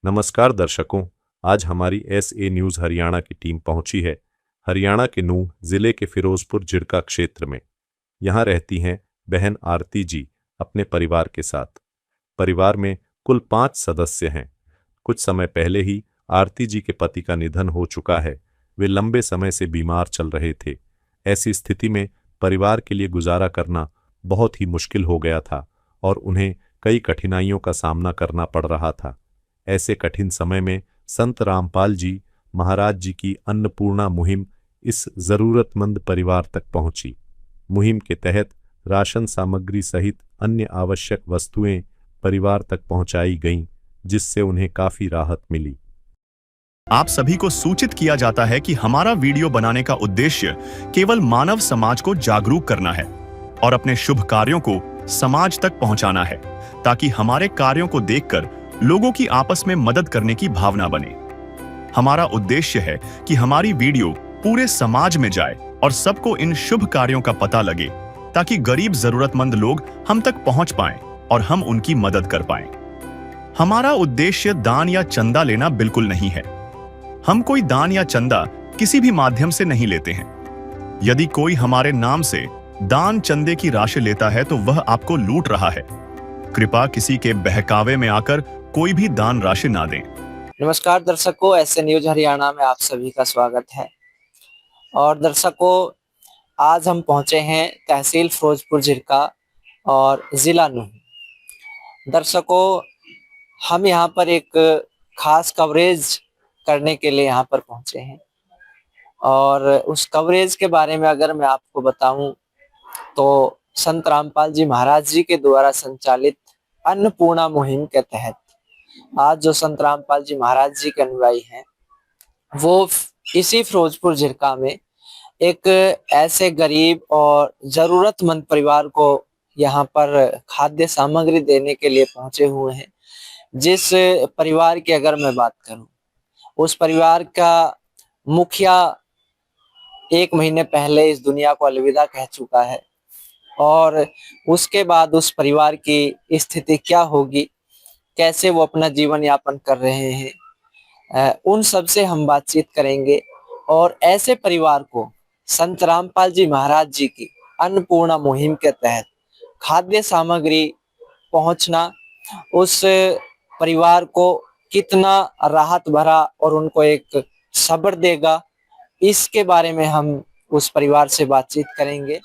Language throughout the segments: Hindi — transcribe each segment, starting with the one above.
नमस्कार दर्शकों, आज हमारी एसए न्यूज़ हरियाणा की टीम पहुंची है हरियाणा के नूंह जिले के फिरोजपुर जिरका क्षेत्र में। यहाँ रहती हैं बहन आरती जी अपने परिवार के साथ। परिवार में कुल 5 सदस्य हैं। कुछ समय पहले ही आरती जी के पति का निधन हो चुका है। वे लंबे समय से बीमार चल रहे थे। ऐसी स्थिति में परिवार के लिए गुजारा करना बहुत ही मुश्किल हो गया था और उन्हें कई कठिनाइयों का सामना करना पड़ रहा था। ऐसे कठिन समय में संत रामपाल जी महाराज जी की अन्नपूर्णा मुहिम इस जरूरतमंद परिवार तक पहुंची। मुहिम के तहत राशन सामग्री सहित अन्य आवश्यक वस्तुएं परिवार तक पहुंचाई गईं, जिससे उन्हें काफी राहत मिली। आप सभी को सूचित किया जाता है कि हमारा वीडियो बनाने का उद्देश्य केवल मानव समाज को जागरूक करना है और अपने शुभ कार्यों को समाज तक पहुंचाना है, ताकि हमारे कार्यों को देखकर लोगों की आपस में मदद करने की भावना बने। हमारा उद्देश्य है कि हमारी वीडियो पूरे समाज में जाए और सबको इन शुभ कार्यों का पता लगे, ताकि गरीब जरूरतमंद लोग हम तक पहुंच पाएं और हम उनकी मदद कर पाएं। हमारा उद्देश्य दान या चंदा लेना बिल्कुल नहीं है। हम कोई दान या चंदा किसी भी माध्यम से नहीं लेते हैं। यदि कोई हमारे नाम से दान चंदे की राशि लेता है तो वह आपको लूट रहा है। कृपया किसी के बहकावे में आकर कोई भी दान राशि ना दें। नमस्कार दर्शकों, एसए न्यूज हरियाणा में आप सभी का स्वागत है। और दर्शकों, आज हम पहुंचे हैं तहसील फिरोजपुर जिरका और जिला नूंह। दर्शकों, हम यहां पर एक खास कवरेज करने के लिए यहां पर पहुंचे हैं और उस कवरेज के बारे में अगर मैं आपको बताऊं तो संत रामपाल जी महाराज जी के द्वारा संचालित अन्नपूर्णा मुहिम के तहत आज जो संत रामपाल जी महाराज जी के अनुयायी हैं वो इसी फिरोजपुर जिरका में एक ऐसे गरीब और जरूरतमंद परिवार को यहाँ पर खाद्य सामग्री देने के लिए पहुंचे हुए हैं। जिस परिवार की अगर मैं बात करूं, उस परिवार का मुखिया 1 महीने पहले इस दुनिया को अलविदा कह चुका है और उसके बाद उस परिवार की स्थिति क्या होगी, कैसे वो अपना जीवन यापन कर रहे हैं, उन सब से हम बातचीत करेंगे। और ऐसे परिवार को संत रामपाल जी महाराज जी की अन्नपूर्णा मुहिम के तहत खाद्य सामग्री पहुंचना उस परिवार को कितना राहत भरा और उनको एक सब्र देगा, इसके बारे में हम उस परिवार से बातचीत करेंगे।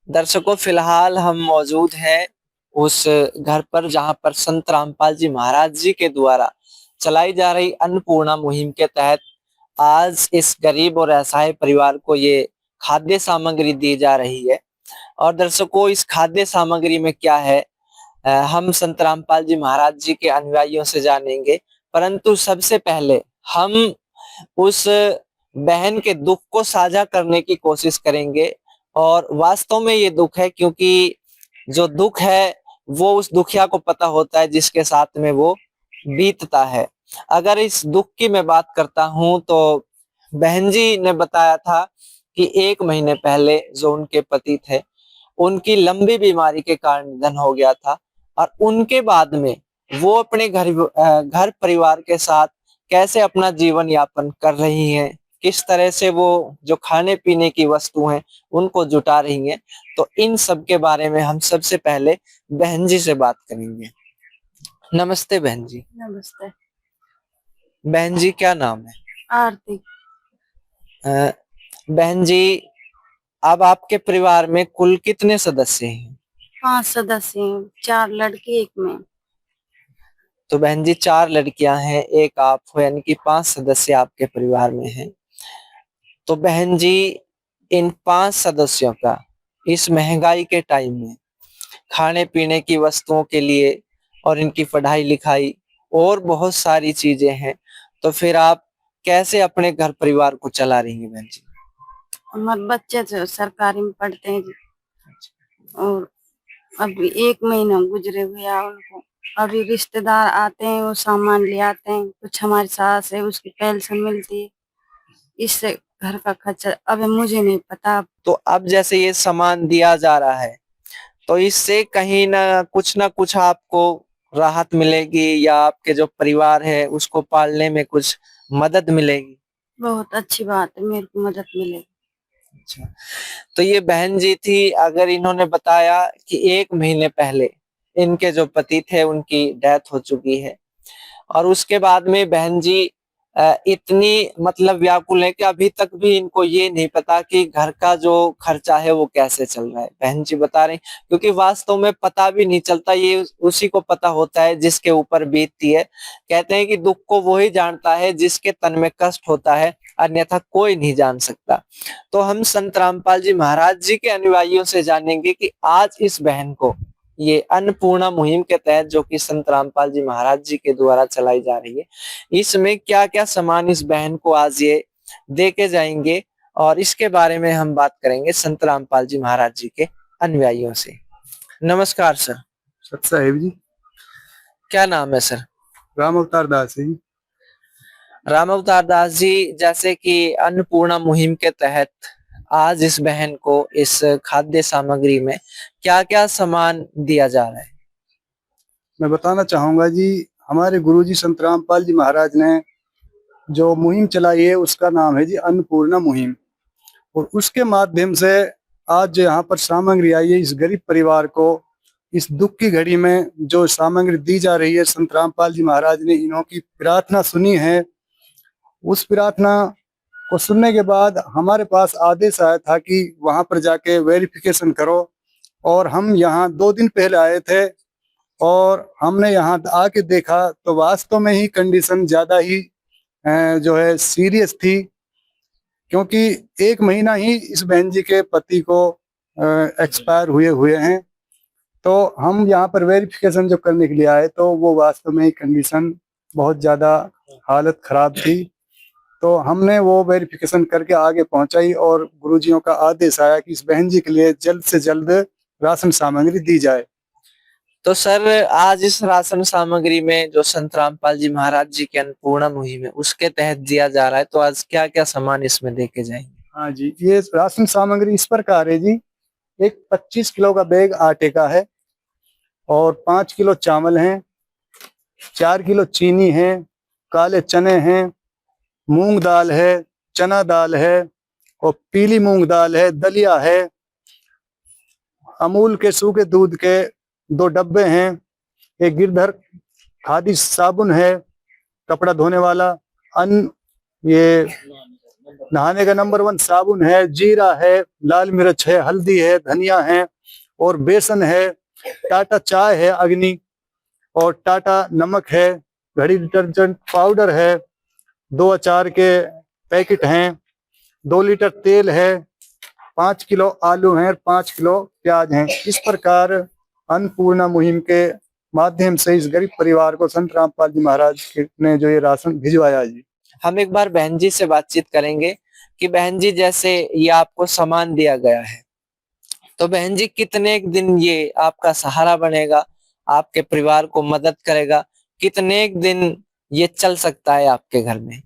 दर्शकों, फिलहाल हम मौजूद हैं उस घर पर जहां पर संत रामपाल जी महाराज जी के द्वारा चलाई जा रही अन्नपूर्णा मुहिम के तहत आज इस गरीब और असहाय परिवार को ये खाद्य सामग्री दी जा रही है। और दर्शकों, इस खाद्य सामग्री में क्या है, हम संत रामपाल जी महाराज जी के अनुयायियों से जानेंगे। परंतु सबसे पहले हम उस बहन के दुख को साझा करने की कोशिश करेंगे। और वास्तव में ये दुख है, क्योंकि जो दुख है वो उस दुखिया को पता होता है जिसके साथ में वो बीतता है। अगर इस दुख की मैं बात करता हूं तो बहन जी ने बताया था कि 1 महीने पहले जो उनके पति थे, उनकी लंबी बीमारी के कारण निधन हो गया था और उनके बाद में वो अपने घर परिवार के साथ कैसे अपना जीवन यापन कर रही हैं, किस तरह से वो जो खाने पीने की वस्तु हैं उनको जुटा रही हैं। तो इन सब के बारे में हम सबसे पहले बहन जी से बात करेंगे। नमस्ते बहन जी। बहन जी, अब आपके परिवार में कुल कितने सदस्य हैं? 5 सदस्य हैं, 4 लड़के 1 मैं। तो बहन जी 4 लड़कियां हैं, एक आप हो, यानी कि 5 सदस्य आपके परिवार में हैं। तो बहन जी, इन 5 सदस्यों का इस महंगाई के टाइम में खाने पीने की वस्तुओं के लिए और इनकी पढ़ाई लिखाई और बहुत सारी चीजें हैं, तो फिर आप कैसे अपने घर परिवार को चला रही हैं बहन जी? हमारे बच्चे जो सरकारी में पढ़ते हैं जी, और अभी 1 महीना गुजरे हुए हैं उनको। अभी रिश्तेदार आते हैं, वो सामान ले आते हैं। कुछ हमारी सास है, उसकी पेंशन मिलती है, इससे घर का खर्चा। अभी मुझे नहीं पता। तो अब जैसे ये सामान दिया जा रहा है, तो इससे कहीं ना कुछ आपको राहत मिलेगी, या आपके जो परिवार है उसको पालने में कुछ मदद मिलेगी? बहुत अच्छी बात है, मेरे को मदद मिलेगी। अच्छा, तो ये बहन जी थी, अगर इन्होंने बताया कि 1 महीने पहले इनके जो पति थे उनकी डेथ हो चुकी है, और उसके बाद में बहन जी इतनी मतलब व्याकुल है कि अभी तक भी इनको ये नहीं पता कि घर का जो खर्चा है वो कैसे चल रहा है। बहन जी बता रही, क्योंकि वास्तव में पता भी नहीं चलता, ये उसी को पता होता है जिसके ऊपर बीतती है। कहते हैं कि दुख को वही जानता है जिसके तन में कष्ट होता है, अन्यथा कोई नहीं जान सकता। तो हम संत रामपाल जी महाराज जी के अनुयायियों से जानेंगे कि आज इस बहन को ये अन्नपूर्णा मुहिम के तहत, जो कि संत रामपाल जी महाराज जी के द्वारा चलाई जा रही है, इसमें क्या क्या सामान इस बहन को आज ये दे के जाएंगे, और इसके बारे में हम बात करेंगे संत रामपाल जी महाराज जी के अनुयायियों से। नमस्कार सर। सत साहेब जी। क्या नाम है सर? राम अवतार दास है जी। राम अवतार दास जी, जैसे कि अन्नपूर्णा मुहिम के तहत आज इस बहन को इस खाद्य सामग्री में क्या क्या सामान दिया जा रहा है? मैं बताना चाहूंगा जी, हमारे गुरुजी संत रामपाल जी महाराज ने जो मुहिम चलाई है उसका नाम है जी अन्नपूर्णा मुहिम। और उसके माध्यम से आज जो यहाँ पर सामग्री आई है, इस गरीब परिवार को इस दुख की घड़ी में जो सामग्री दी जा रही है, संत रामपाल जी महाराज ने इन्हों की प्रार्थना सुनी है। उस प्रार्थना को सुनने के बाद हमारे पास आदेश आया था कि वहां पर जाके वेरिफिकेशन करो, और हम यहाँ 2 दिन पहले आए थे और हमने यहाँ आके देखा तो वास्तव में ही कंडीशन ज्यादा ही जो है सीरियस थी, क्योंकि 1 महीना ही इस बहन जी के पति को एक्सपायर हुए हुए हैं। तो हम यहाँ पर वेरिफिकेशन जो करने के लिए आए तो वो वास्तव में ही कंडीशन बहुत ज्यादा हालत खराब थी। तो हमने वो वेरिफिकेशन करके आगे पहुंचाई और गुरुजियों का आदेश आया कि इस बहन जी के लिए जल्द से जल्द राशन सामग्री दी जाए। तो सर, आज इस राशन सामग्री में जो संत रामपाल जी महाराज जी की अन्नपूर्णा मुहिम है उसके तहत दिया जा रहा है, तो आज क्या क्या सामान इसमें देके जाएंगे? हाँ जी, ये राशन सामग्री इस प्रकार है जी। एक 25 किलो का बैग आटे का है, और 5 किलो चावल है, 4 किलो चीनी है, काले चने हैं, मूंग दाल है, चना दाल है, और पीली मूंग दाल है, दलिया है, अमूल के सूखे दूध के 2 डब्बे हैं, एक गिरधर खादी साबुन है कपड़ा धोने वाला, ये नहाने का नंबर 1 साबुन है, जीरा है, लाल मिर्च है, हल्दी है, धनिया है, और बेसन है, टाटा चाय है अग्नि, और टाटा नमक है, घड़ी डिटर्जेंट पाउडर है, 2 अचार के पैकेट हैं, 2 लीटर तेल है, 5 किलो आलू हैं, 5 किलो प्याज हैं। इस प्रकार अन्नपूर्णा मुहिम के माध्यम से इस गरीब परिवार को संत रामपाल जी महाराज ने जो ये राशन भिजवाया जी। हम एक बार बहन जी से बातचीत करेंगे कि बहन जी, जैसे ये आपको सामान दिया गया है, तो बहन जी कितने दिन ये आपका सहारा बनेगा, आपके परिवार को मदद करेगा, कितने दिन ये चल सकता है आपके घर में?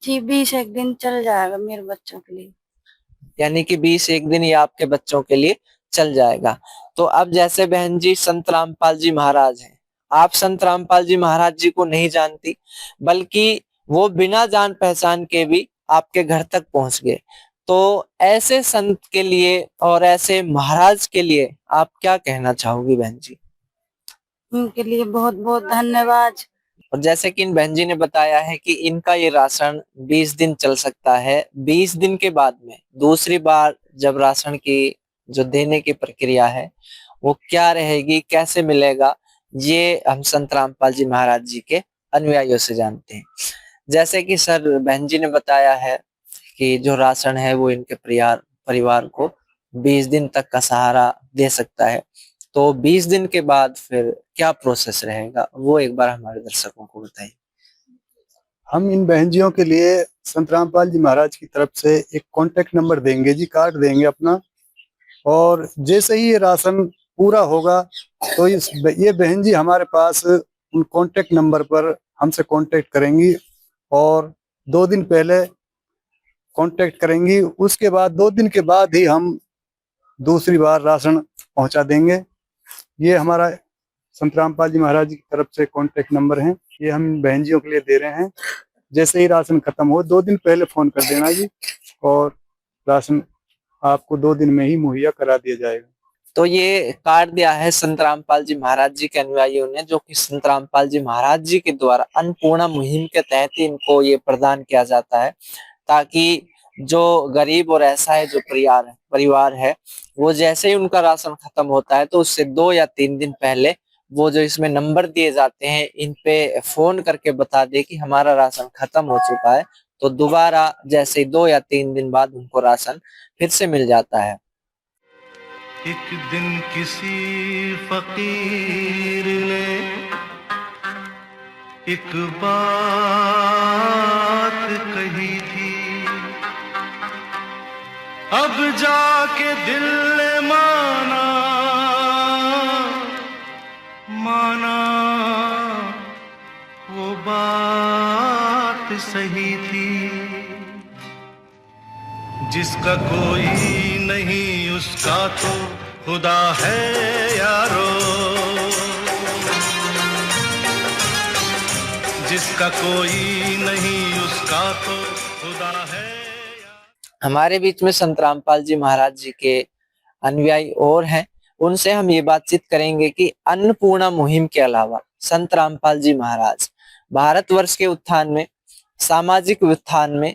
जी 20 दिन चल जाएगा मेरे बच्चों के लिए। यानी कि 20 दिन ये आपके बच्चों के लिए चल जाएगा। तो अब जैसे बहन जी संत रामपाल जी महाराज हैं, आप संत रामपाल जी महाराज जी को नहीं जानती, बल्कि वो बिना जान पहचान के भी आपके घर तक पहुंच गए। तो ऐसे संत के लिए और ऐसे महाराज के लिए आप क्या कहना चाहोगी बहन जी? उनके लिए बहुत बहुत धन्यवाद। और जैसे कि इन बहन जी ने बताया है कि इनका ये राशन 20 दिन चल सकता है। 20 दिन के बाद में दूसरी बार जब राशन की जो देने की प्रक्रिया है वो क्या रहेगी, कैसे मिलेगा, ये हम संत रामपाल जी महाराज जी के अनुयायियों से जानते हैं। जैसे कि सर बहन जी ने बताया है कि जो राशन है वो इनके परिवार को 20 दिन तक का सहारा दे सकता है। तो 20 दिन के बाद फिर क्या प्रोसेस रहेगा वो एक बार हमारे दर्शकों को बताइए। हम इन बहनजियों के लिए संत रामपाल जी महाराज की तरफ से एक कांटेक्ट नंबर देंगे जी, कार्ड देंगे अपना, और जैसे ही ये राशन पूरा होगा तो ये बहन जी हमारे पास उन कांटेक्ट नंबर पर हमसे कांटेक्ट करेंगी और 2 दिन पहले कांटेक्ट करेंगी। उसके बाद 2 दिन के बाद ही हम दूसरी बार राशन पहुंचा देंगे। ये हमारा संत रामपाल जी महाराज की तरफ से कांटेक्ट नंबर है, ये हम बहनजियों के लिए दे रहे हैं। जैसे ही राशन खत्म हो 2 दिन पहले फोन कर देना जी, और राशन आपको 2 दिन में ही मुहैया करा दिया जाएगा। तो ये कार्ड दिया है संत रामपाल जी महाराज जी के अनुयायियों ने, जो कि संत रामपाल जी महाराज जी के द्वारा अन्नपूर्णा मुहिम के तहत ही इनको ये प्रदान किया जाता है, ताकि जो गरीब और असहाय जो परिवार है वो जैसे ही उनका राशन खत्म होता है तो उससे 2 या 3 दिन पहले वो जो इसमें नंबर दिए जाते हैं इन पे फोन करके बता दे कि हमारा राशन खत्म हो चुका है। तो दोबारा जैसे ही 2 या 3 दिन बाद उनको राशन फिर से मिल जाता है। एक दिन किसी फकीर ने एक बात कही थी, अब जाके दिल ने माना वो बात सही थी। जिसका कोई नहीं उसका तो खुदा है यारो, जिसका कोई नहीं उसका तो खुदा है। हमारे बीच में संत रामपाल जी महाराज जी के अनुयायी और हैं, उनसे हम ये बातचीत करेंगे कि अन्नपूर्णा मुहिम के अलावा संत रामपाल जी महाराज भारतवर्ष के उत्थान में, सामाजिक उत्थान में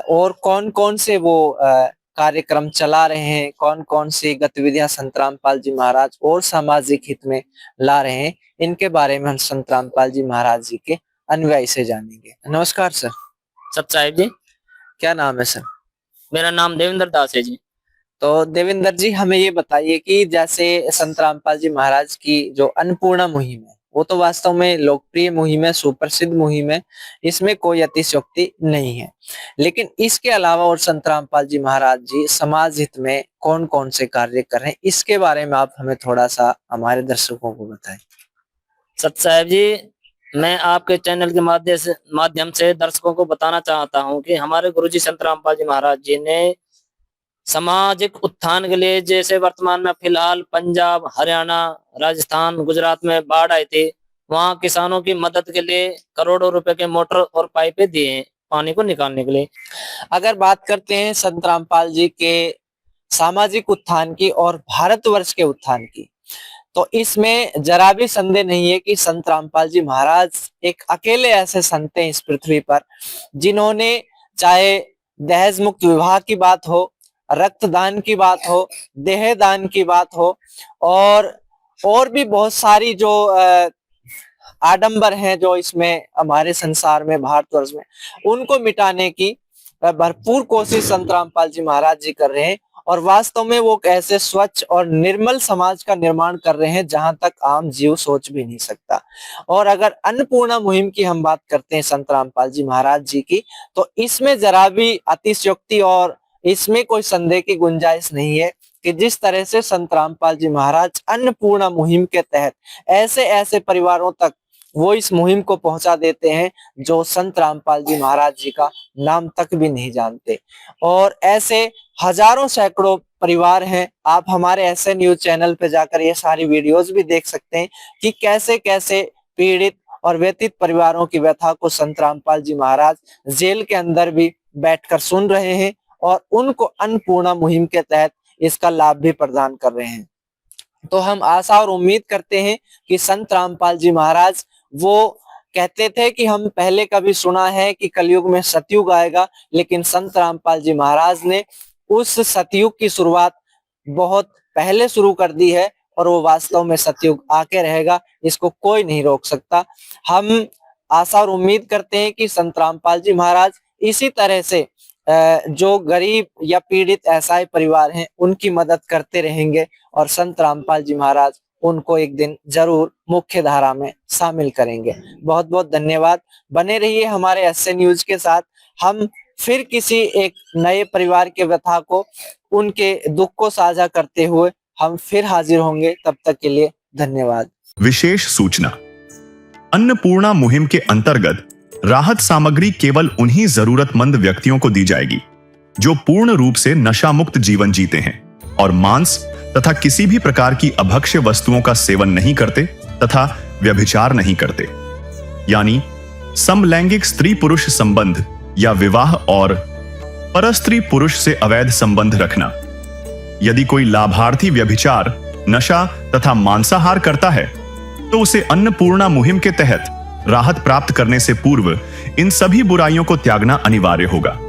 और कौन कौन से वो कार्यक्रम चला रहे हैं, कौन कौन सी गतिविधियां संत रामपाल जी महाराज और सामाजिक हित में ला रहे हैं, इनके बारे में हम संत रामपाल जी महाराज जी के अनुयायी से जानेंगे। नमस्कार सर। सत साहिब जी। क्या नाम है सर? मेरा नाम देवेंद्र दास है जी। तो देवेंद्र जी हमें ये बताइए कि जैसे संत रामपाल जी महाराज की जो अन्नपूर्णा मुहिम है वो तो वास्तव में लोकप्रिय मुहिम है, सुप्रसिद्ध मुहिम है, इसमें कोई अतिशयोक्ति नहीं है, लेकिन इसके अलावा और संत रामपाल जी महाराज जी समाज हित में कौन कौन से कार्य कर रहे हैं, इसके बारे में आप हमें थोड़ा सा हमारे दर्शकों को बताएं। सत साहिब जी, मैं आपके चैनल के माध्यम से दर्शकों को बताना चाहता हूं कि हमारे गुरुजी संत रामपाल जी महाराज जी ने सामाजिक उत्थान के लिए, जैसे वर्तमान में फिलहाल पंजाब, हरियाणा, राजस्थान, गुजरात में बाढ़ आई थी, वहां किसानों की मदद के लिए करोड़ों रुपए के मोटर और पाइपें दिए हैं पानी को निकालने के लिए। अगर बात करते हैं संत रामपाल जी के सामाजिक उत्थान की और भारतवर्ष के उत्थान की, तो इसमें जरा भी संदेह नहीं है कि संत रामपाल जी महाराज एक अकेले ऐसे संत हैं इस पृथ्वी पर जिन्होंने, चाहे दहेज मुक्त विवाह की बात हो, रक्तदान की बात हो, देहदान की बात हो, और भी बहुत सारी जो आडंबर हैं जो इसमें हमारे संसार में, भारतवर्ष में, उनको मिटाने की भरपूर कोशिश संत रामपाल जी महाराज जी कर रहे हैं। और वास्तव में वो ऐसे स्वच्छ और निर्मल समाज का निर्माण कर रहे हैं जहां तक आम जीव सोच भी नहीं सकता। और अगर अन्नपूर्णा मुहिम की हम बात करते हैं संत रामपाल जी महाराज जी की, तो इसमें जरा भी अतिशयोक्ति और इसमें कोई संदेह की गुंजाइश नहीं है कि जिस तरह से संत रामपाल जी महाराज अन्नपूर्णा मुहिम के तहत ऐसे ऐसे परिवारों तक वो इस मुहिम को पहुंचा देते हैं जो संत रामपाल जी महाराज जी का नाम तक भी नहीं जानते। और ऐसे हजारों सैकड़ों परिवार हैं। आप हमारे ऐसे न्यूज चैनल पे जाकर ये सारी वीडियोस भी देख सकते हैं कि कैसे कैसे पीड़ित और व्यतीत परिवारों की व्यथा को संत रामपाल जी महाराज जेल के अंदर भी बैठकर सुन रहे हैं और उनको अन्नपूर्णा मुहिम के तहत इसका लाभ भी प्रदान कर रहे हैं। तो हम आशा और उम्मीद करते हैं कि संत रामपाल जी महाराज वो कहते थे कि हम पहले कभी सुना है कि कलयुग में सतयुग आएगा, लेकिन संत रामपाल जी महाराज ने उस सतयुग की शुरुआत बहुत पहले शुरू कर दी है और वो वास्तव में सतयुग आके रहेगा, इसको कोई नहीं रोक सकता। हम आशा और उम्मीद करते हैं कि संत रामपाल जी महाराज इसी तरह से जो गरीब या पीड़ित असहाय परिवार हैं उनकी मदद करते रहेंगे और संत रामपाल जी महाराज उनको एक दिन जरूर मुख्य धारा में शामिल करेंगे। बहुत बहुत धन्यवाद। बने रहिए हमारे एसए न्यूज के साथ। हम फिर किसी एक नए परिवार के व्यथा को, उनके दुख को साझा करते हुए हम फिर हाजिर होंगे। तब तक के लिए धन्यवाद। विशेष सूचना। अन्नपूर्णा मुहिम के अंतर्गत राहत सामग्री केवल उन्हीं जरूरतमंद व्यक्तियों को दी जाएगी जो पूर्ण रूप से नशा मुक्त जीवन जीते हैं और मांस तथा किसी भी प्रकार की अभक्ष्य वस्तुओं का सेवन नहीं करते तथा व्यभिचार नहीं करते, यानी समलैंगिक स्त्री पुरुष संबंध या विवाह और परस्त्री पुरुष से अवैध संबंध रखना। यदि कोई लाभार्थी व्यभिचार, नशा तथा मांसाहार करता है तो उसे अन्नपूर्णा मुहिम के तहत राहत प्राप्त करने से पूर्व इन सभी बुराइयों को त्यागना अनिवार्य होगा।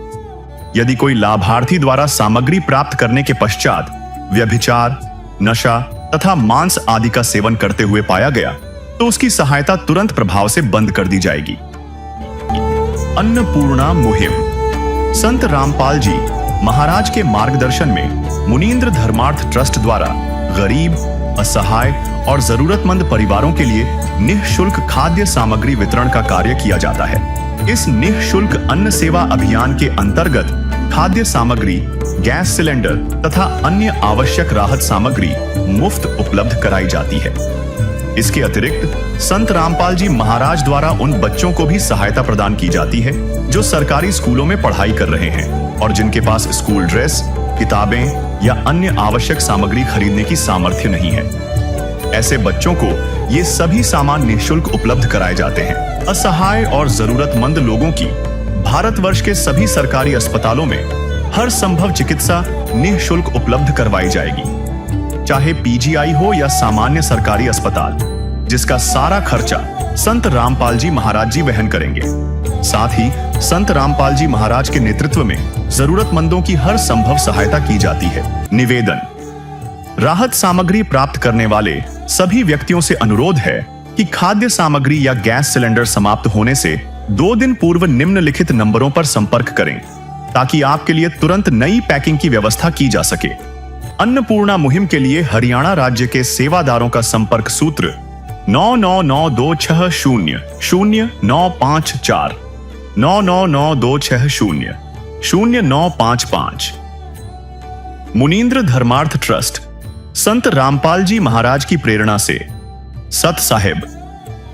यदि कोई लाभार्थी द्वारा सामग्री प्राप्त करने के पश्चात व्यभिचार, नशा तथा मांस आदि का सेवन करते हुए पाया गया तो उसकी सहायता तुरंत प्रभाव से बंद कर दी जाएगी। अन्नपूर्णा मुहिम। संत रामपाल जी महाराज के मार्गदर्शन में मुनींद्र धर्मार्थ ट्रस्ट द्वारा गरीब, असहाय और जरूरतमंद परिवारों के लिए निःशुल्क खाद्य सामग्री वितरण का कार्य किया जाता है। इस निःशुल्क अन्न सेवा अभियान के अंतर्गत खाद्य सामग्री, गैस सिलेंडर तथा अन्य आवश्यक राहत सामग्री मुफ्त उपलब्ध कराई जाती है। इसके अतिरिक्त संत रामपाल जी महाराज द्वारा उन बच्चों को भी सहायता प्रदान की जाती है जो सरकारी स्कूलों में पढ़ाई कर रहे हैं और जिनके पास स्कूल ड्रेस, किताबें या अन्य आवश्यक सामग्री खरीदने की सामर्थ्य नहीं है। ऐसे बच्चों को ये सभी सामान निःशुल्क उपलब्ध कराए जाते हैं। असहाय और जरूरतमंद लोगों की भारतवर्ष के सभी सरकारी अस्पतालों में हर संभव चिकित्सा निःशुल्क उपलब्ध करवाई जाएगी, चाहे पीजीआई हो या सामान्य सरकारी अस्पताल, जिसका सारा खर्चा संत रामपाल जी महाराज जी वहन करेंगे। साथ ही संत रामपाल जी महाराज के नेतृत्व में जरूरतमंदों की हर संभव सहायता की जाती है। निवेदन। राहत सामग्री प्राप्त करने वाले सभी व्यक्तियों से अनुरोध है कि खाद्य सामग्री या गैस सिलेंडर समाप्त होने से 2 दिन पूर्व निम्नलिखित नंबरों पर संपर्क करें ताकि आपके लिए तुरंत नई पैकिंग की व्यवस्था की जा सके। अन्नपूर्णा मुहिम के लिए हरियाणा राज्य के सेवादारों का संपर्क सूत्र 9992600954 9992600955। मुनींद्र धर्मार्थ ट्रस्ट संत रामपाल जी महाराज की प्रेरणा से सत साहिब